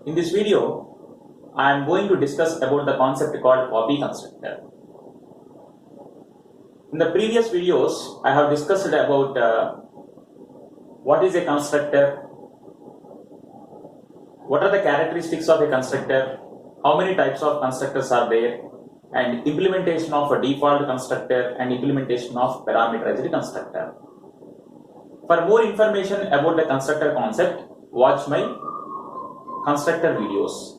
In this video, I am going to discuss about the concept called copy constructor. In the previous videos, I have discussed about what is a constructor, what are the characteristics of a constructor, how many types of constructors are there, and implementation of a default constructor and implementation of parameterized constructor. For more information about the constructor concept, watch my constructor videos.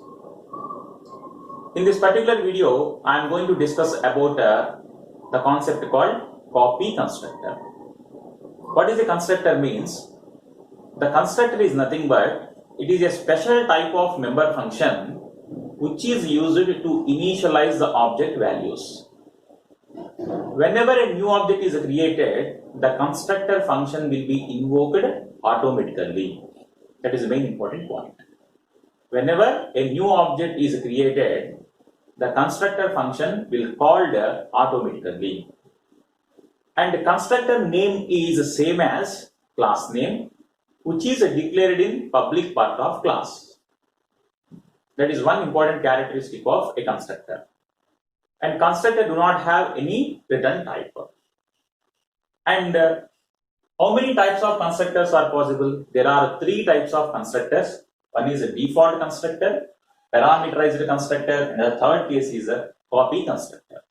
In this particular video, I am going to discuss about the concept called copy constructor. What is a constructor means? The constructor is nothing but it is a special type of member function which is used to initialize the object values. Whenever a new object is created, the constructor function will be invoked automatically. That is the main important point. Whenever a new object is created, the constructor function will called automatically. And the constructor name is same as class name, which is declared in public part of class. That is one important characteristic of a constructor. And constructor do not have any return type. And how many types of constructors are possible? There are three types of constructors. One is a default constructor, parameterized constructor, and the third case is a copy constructor.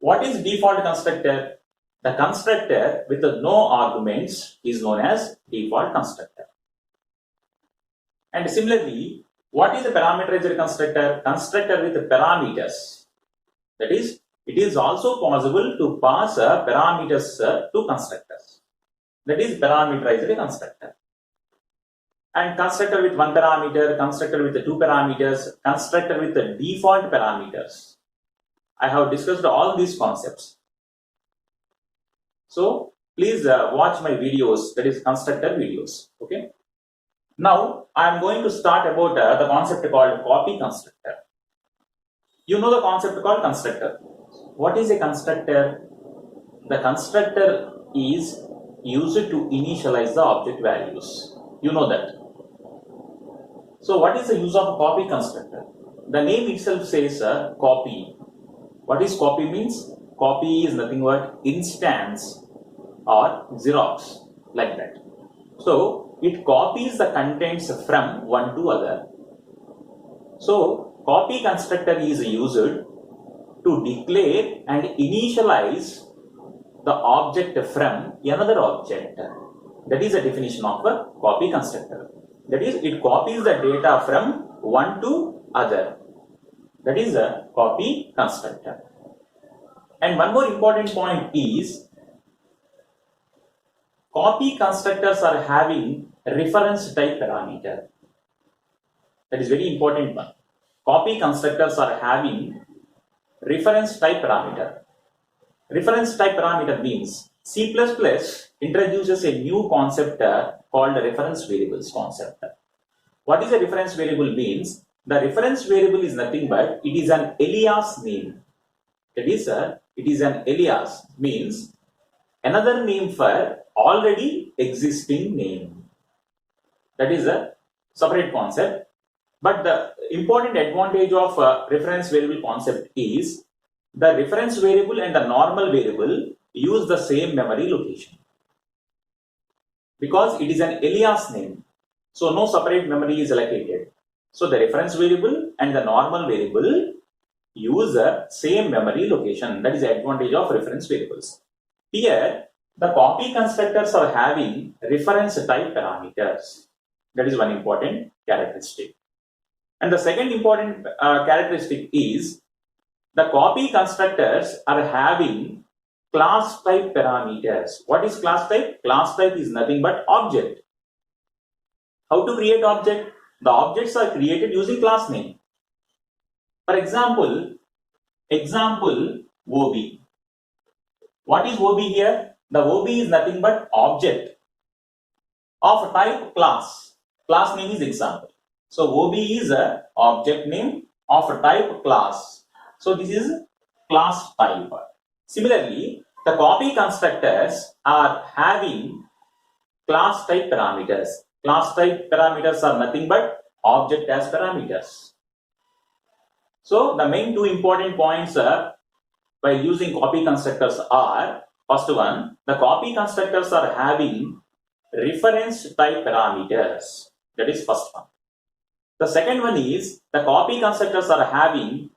What is default constructor? The constructor with no arguments is known as default constructor. And similarly, what is a parameterized constructor? Constructor with parameters. That is, it is also possible to pass parameters to constructors. That is parameterized constructor. And constructor with one parameter, constructor with the two parameters, constructor with the default parameters. I have discussed all these concepts. So please watch my videos, that is constructor videos. Okay. Now I am going to start about the concept called copy constructor. You know the concept called constructor. What is a constructor? The constructor is used to initialize the object values. You know that. So what is the use of a copy constructor? The name itself says copy. What is copy means? Copy is nothing but instance or Xerox, like that. So it copies the contents from one to other. So copy constructor is used to declare and initialize the object from another object. That is the definition of a copy constructor. That is, it copies the data from one to other. That is a copy constructor. And one more important point is, copy constructors are having reference type parameter. That is very important one. Copy constructors are having reference type parameter. Reference type parameter means C++ introduces a new concept called reference variables concept. What is a reference variable means? The reference variable is nothing but it is an alias name. That is, it is an alias means another name for already existing name. That is a separate concept. But the important advantage of reference variable concept is the reference variable and the normal variable use the same memory location. Because it is an alias name, so no separate memory is allocated. So the reference variable and the normal variable use the same memory location. That is the advantage of reference variables. Here, the copy constructors are having reference type parameters. That is one important characteristic. And the second important characteristic is the copy constructors are having class type parameters. What is class type? Class type is nothing but object. How to create object? The objects are created using class name. For example, OB. What is OB here? The OB is nothing but object of type class. Class name is example. So OB is a object name of type class. So this is class type. Similarly, the copy constructors are having class type parameters. Class type parameters are nothing but object as parameters. So the main two important points by using copy constructors are, first one, the copy constructors are having reference type parameters. That is first one. The second one is the copy constructors are having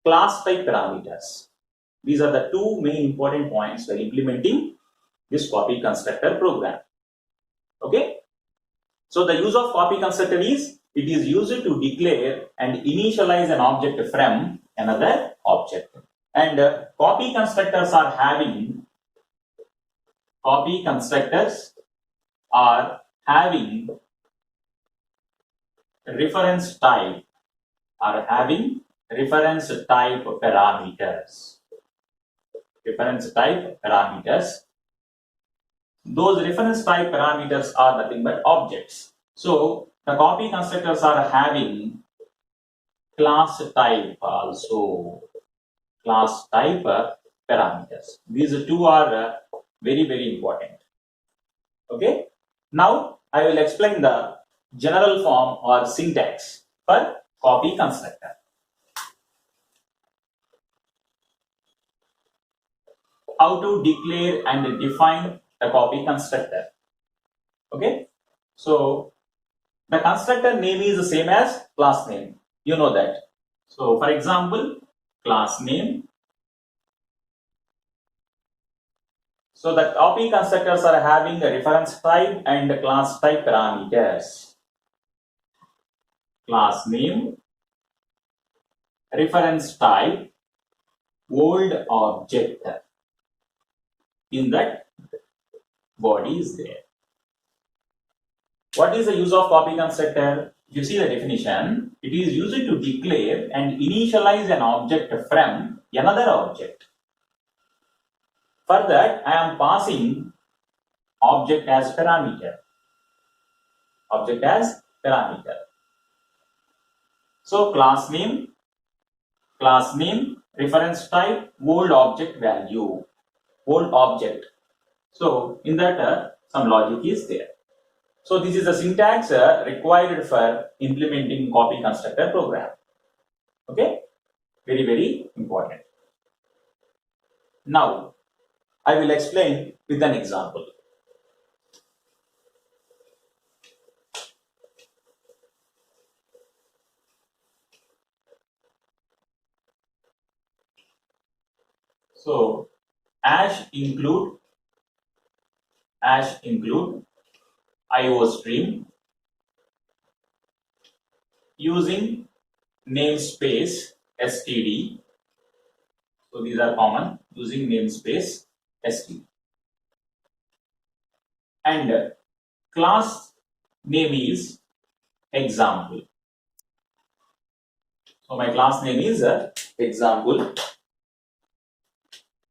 class type parameters. These are the two main important points when implementing this copy constructor program. Okay. So the use of copy constructor is, it is used to declare and initialize an object from another object. And copy constructors are having reference type parameters. Those reference type parameters are nothing but objects. So the copy constructors are having class type also. Class type parameters. These two are very important. Okay. Now I will explain the general form or syntax for copy constructor. How to declare and define the copy constructor. Okay. So the constructor name is the same as class name. You know that. So for example, class name. So the copy constructors are having a reference type and a class type parameters. Class name, reference type, old object. In that, body is there. What is the use of copy constructor? If you see the definition, it is used to declare and initialize an object from another object. For that, I am passing object as parameter. So class name, reference type, old object value, old object. So in that some logic is there. So this is the syntax required for implementing copy constructor program. Okay, very important. Now I will explain with an example. So hash include IOStream using namespace std. So these are common, using namespace std. And class name is example. So my class name is example.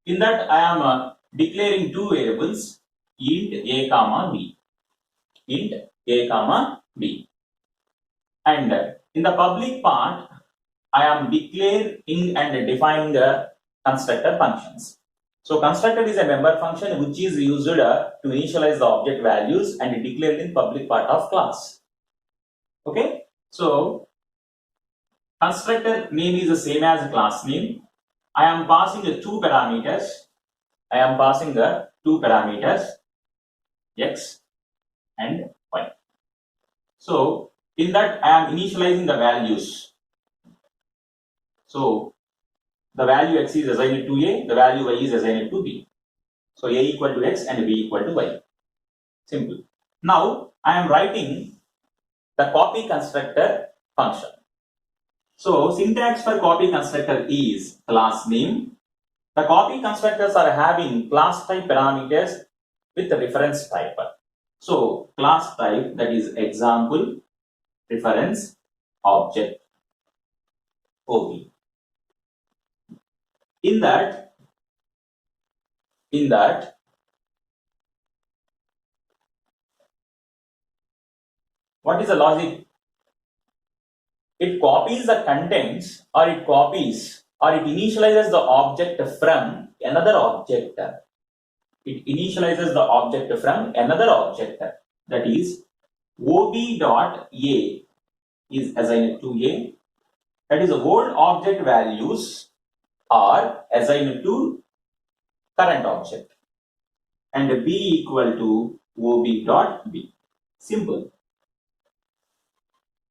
In that I am declaring two variables, int a comma b. And in the public part, I am declaring and defining the constructor functions. So constructor is a member function which is used to initialize the object values and declared in public part of class. Okay, so constructor name is the same as class name. I am passing the two parameters. X and Y. So in that I am initializing the values. So the value X is assigned to A, the value Y is assigned to B. So A equal to X and B equal to Y. Simple. Now I am writing the copy constructor function. So syntax for copy constructor is class name. The copy constructors are having class type parameters with the reference type. So class type, that is example reference object OB. In that what is the logic? It copies the contents, or it initializes the object from another object. It initializes the object from another object, that is ob.a is assigned to A. That is, old object values are assigned to current object, and B equal to OB dot B. Simple.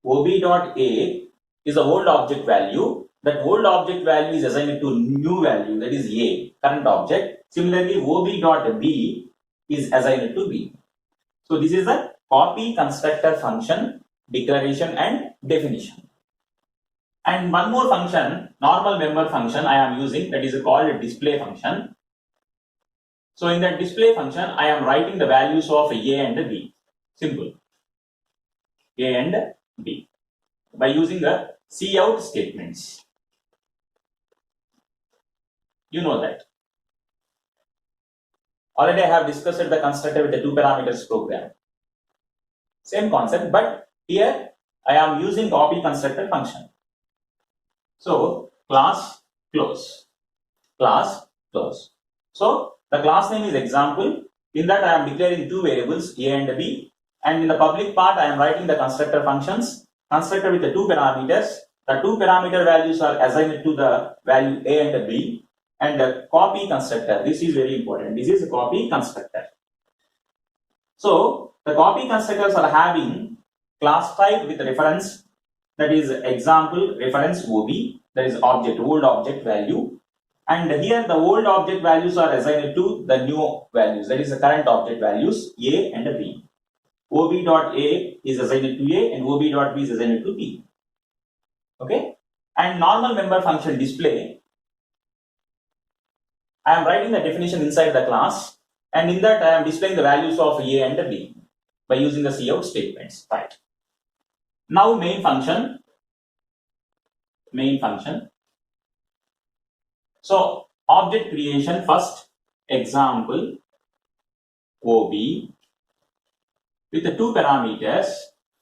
OB dot A is the old object value. That old object value is assigned to new value, that is A, current object. Similarly, OB dot B is assigned to B. So this is a copy constructor function, declaration and definition. And one more function, normal member function I am using, that is called display function. So in that display function, I am writing the values of A and B. Simple. A and B by using the cout statements. You know that. Already I have discussed the constructor with the two parameters program. Same concept, but here I am using copy constructor function. So class close, class close. So the class name is example. In that I am declaring two variables A and B, and in the public part I am writing the constructor functions. Constructor with the two parameters. The two parameter values are assigned to the value A and B. And the copy constructor, this is very important. This is a copy constructor. So the copy constructors are having class type with reference, that is example reference OB, that is object, old object value. And here the old object values are assigned to the new values, that is the current object values A and B. OB dot A is assigned to A and OB dot B is assigned to B. Okay. And normal member function display, I am writing the definition inside the class, and in that I am displaying the values of A and B by using the cout statements. Right. Now main function. So object creation first, example OB with the two parameters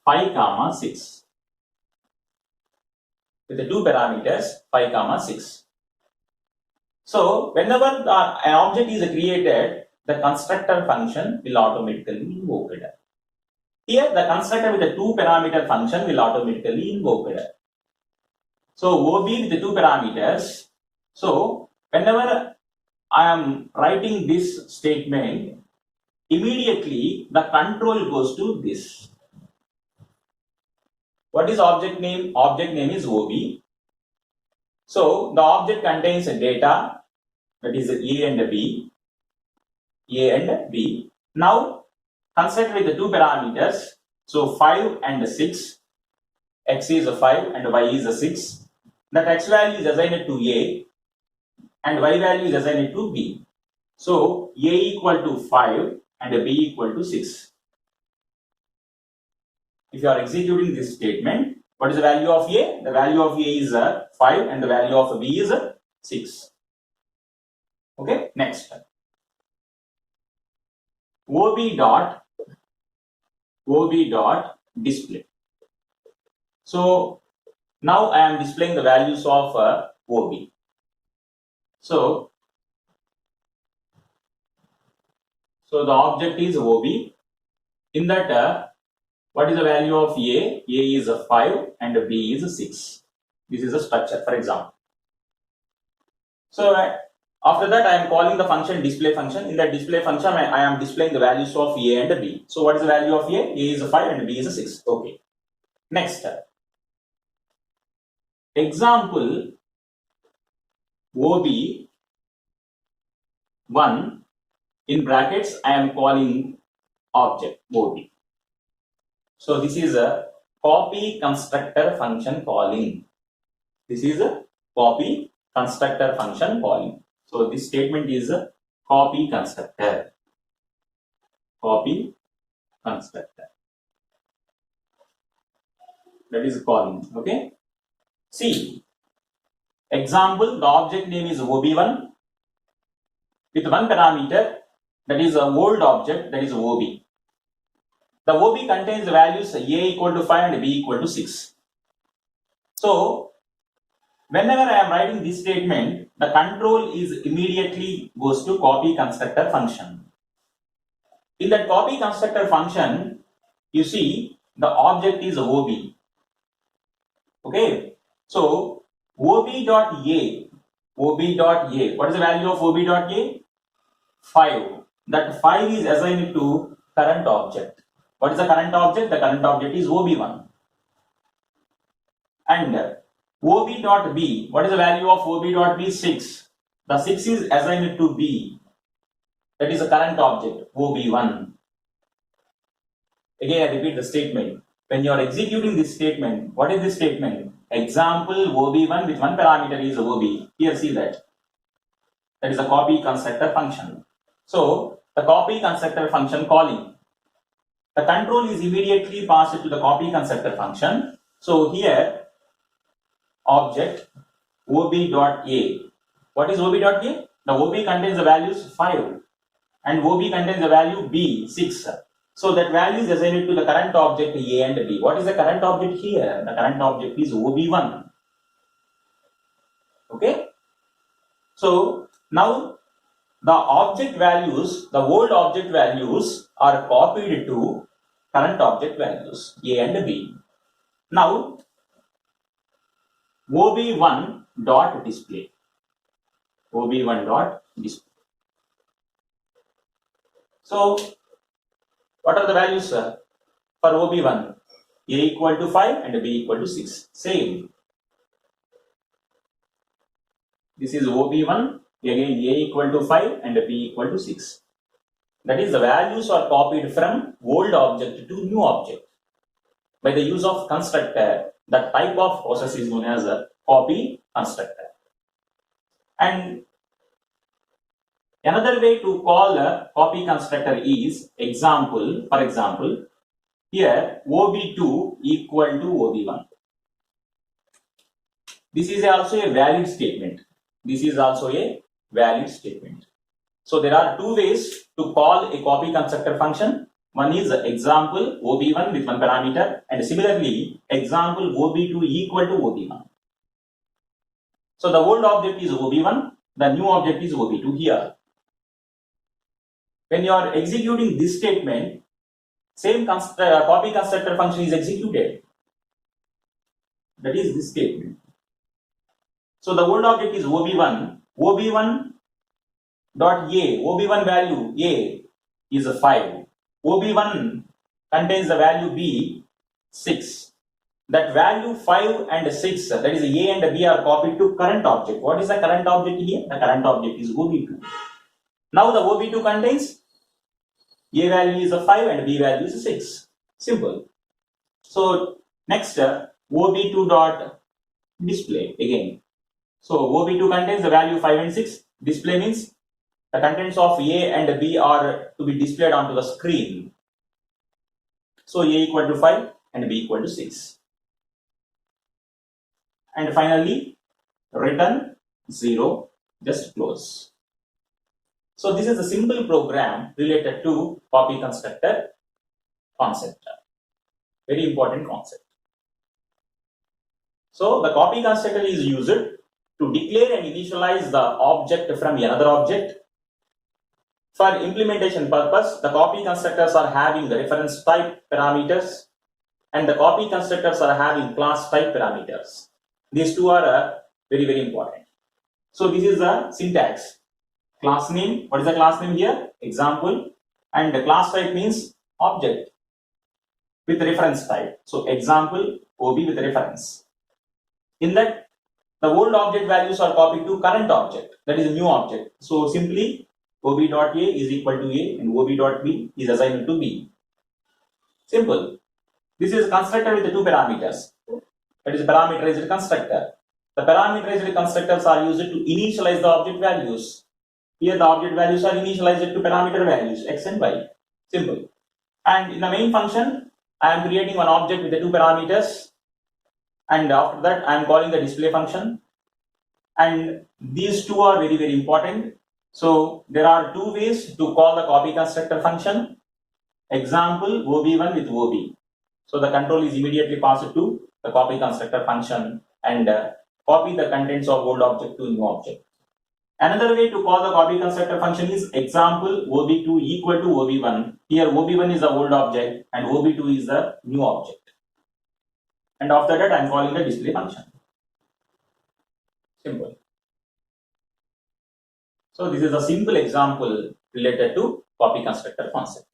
5, 6. With the two parameters 5, 6. So whenever an object is created, the constructor function will automatically be invoked. Here the constructor with the two parameter function will automatically invoked. So OB with the two parameters. So whenever I am writing this statement, immediately the control goes to this. What is object name? Object name is OB. So the object contains data, that is A and B. Now construct with the two parameters. So 5 and 6. X is 5 and Y is 6. That X value is assigned to A and Y value is assigned to B. So A equal to 5 and B equal to 6. If you are executing this statement, what is the value of A? The value of A is 5 and the value of B is 6. Okay, next. OB dot display. So now I am displaying the values of OB. So the object is OB. In that, what is the value of A? A is 5 and B is 6. This is a structure, for example. So after that, I am calling the function display function. In that display function, I am displaying the values of A and B. So what is the value of A? A is 5 and B is 6. Okay. Next. Example OB 1 in brackets, I am calling object OB. So this is a copy constructor function calling. This is a copy constructor function calling. So this statement is a copy constructor. Copy constructor. That is calling. Okay. See. Example, the object name is OB1 with one parameter, that is an old object, that is OB. The OB contains the values A equal to 5 and B equal to 6. So whenever I am writing this statement, the control is immediately goes to copy constructor function. In that copy constructor function, you see the object is OB. Okay, so ob.a, what is the value of ob.a? 5. That 5 is assigned to current object. What is the current object? The current object is ob1. And ob.b, what is the value of ob.b? 6. The 6 is assigned to b. That is the current object, ob1. Again, I repeat the statement. When you are executing this statement, what is this statement? Example ob1 with one parameter is ob. Here, see that. That is a copy constructor function. So, the copy constructor function calling. The control is immediately passed to the copy constructor function. So, here, object ob.a. What is ob.a? The ob contains the values 5 and ob contains the value b, 6. So that value is assigned to the current object a and b. What is the current object here? The current object is ob1. Okay. So now the object values, the old object values are copied to current object values a and b. Now ob1 dot display. ob1 dot display. So what are the values for ob1? A equal to 5 and b equal to 6. Same. This is ob1. Again, a equal to 5 and b equal to 6. That is, the values are copied from old object to new object. By the use of constructor, that type of process is known as a copy constructor. And another way to call a copy constructor is example. For example, here ob2 equal to ob1. This is also a valid statement. This is also a valid statement. So there are two ways to call a copy constructor function. One is example ob1 with one parameter, and similarly example ob2 equal to ob1. So the old object is ob1, the new object is ob2 here. When you are executing this statement, same copy constructor function is executed. That is this statement. So the old object is ob1. ob1 dot a, ob1 value a is a 5. ob1 contains the value b, 6. That value 5 and 6, that is a and b, are copied to current object. What is the current object here? The current object is ob2. Now the ob2 contains a value is a 5 and b value is a 6. Simple. So next ob2 dot display again. So ob2 contains the value 5 and 6. Display means the contents of a and b are to be displayed onto the screen. So a equal to 5 and b equal to 6. And finally return 0, just close. So this is a simple program related to copy constructor concept. Very important concept. So the copy constructor is used to declare and initialize the object from another object. For implementation purpose, the copy constructors are having the reference type parameters and the copy constructors are having class type parameters. These two are very, very important. So this is the syntax. Class name, what is the class name here? Example. And the class type means object with reference type. So example, OB with reference. In that, the old object values are copied to current object, that is a new object. So simply ob.a is equal to a and ob.b is assigned to b. Simple. This is a constructor with the two parameters. That is a parameterized constructor. The parameterized constructors are used to initialize the object values. Here the object values are initialized to parameter values x and y. Simple. And in the main function, I am creating one object with the two parameters. And after that, I am calling the display function. And these two are very, very important. So there are two ways to call the copy constructor function. Example ob1 with ob. So the control is immediately passed to the copy constructor function and copy the contents of old object to new object. Another way to call the copy constructor function is example ob2 equal to ob1. Here ob1 is the old object and ob2 is the new object. and after that I am calling the display function. Simple. So this is a simple example related to copy constructor concept.